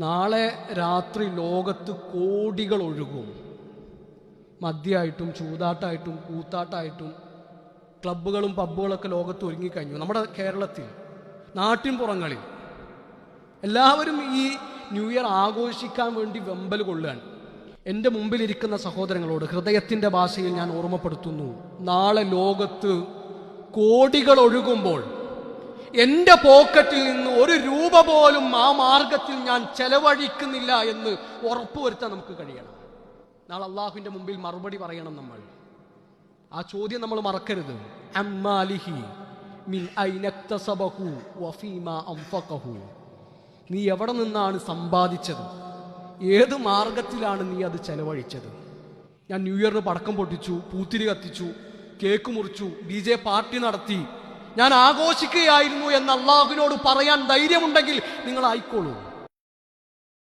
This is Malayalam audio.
നാളെ രാത്രി ലോകത്ത് കോടികൾ ഒഴുകും. മദ്യമായിട്ടും ചൂതാട്ടായിട്ടും കൂത്താട്ടായിട്ടും ക്ലബ്ബുകളും പബ്ബുകളൊക്കെ ലോകത്ത് ഒരുങ്ങിക്കഴിഞ്ഞു. നമ്മുടെ കേരളത്തിൽ നാട്ടിൻ പുറങ്ങളിൽ എല്ലാവരും ഈ ന്യൂ ഇയർ ആഘോഷിക്കാൻ വേണ്ടി വെമ്പൽ കൊള്ളുകയാണ്. എൻ്റെ മുമ്പിലിരിക്കുന്ന സഹോദരങ്ങളോട് ഹൃദയത്തിൻ്റെ ഭാഷയിൽ ഞാൻ ഓർമ്മപ്പെടുത്തുന്നു, നാളെ ലോകത്ത് കോടികൾ ഒഴുകുമ്പോൾ എൻ്റെ പോക്കറ്റിൽ നിന്ന് ഒരു രൂപ പോലും ആ മാർഗത്തിൽ ഞാൻ ചെലവഴിക്കുന്നില്ല എന്ന് ഉറപ്പുവരുത്താൻ നമുക്ക് കഴിയണം. നാളെ അള്ളാഹുവിൻ്റെ മുമ്പിൽ മറുപടി പറയണം നമ്മൾ. ആ ചോദ്യം നമ്മൾ മറക്കരുത്. അമ്മാലിഹി മിൻ ഐനക്തസബഹു വഫീമാ അൻഫഖഹു. നീ എവിടെ നിന്നാണ് സമ്പാദിച്ചത്? ഏത് മാർഗത്തിലാണ് നീ അത് ചെലവഴിച്ചത്? ഞാൻ ന്യൂ ഇയറിന് പടക്കം പൊട്ടിച്ചു, പൂത്തിരി കത്തിച്ചു, കേക്ക് മുറിച്ചു, DJ പാർട്ടി നടത്തി, ഞാൻ ആഘോഷിക്കുകയായിരുന്നു എന്ന് അള്ളാഹുവിനോട് പറയാൻ ധൈര്യമുണ്ടെങ്കിൽ നിങ്ങൾ ആയിക്കോളൂ.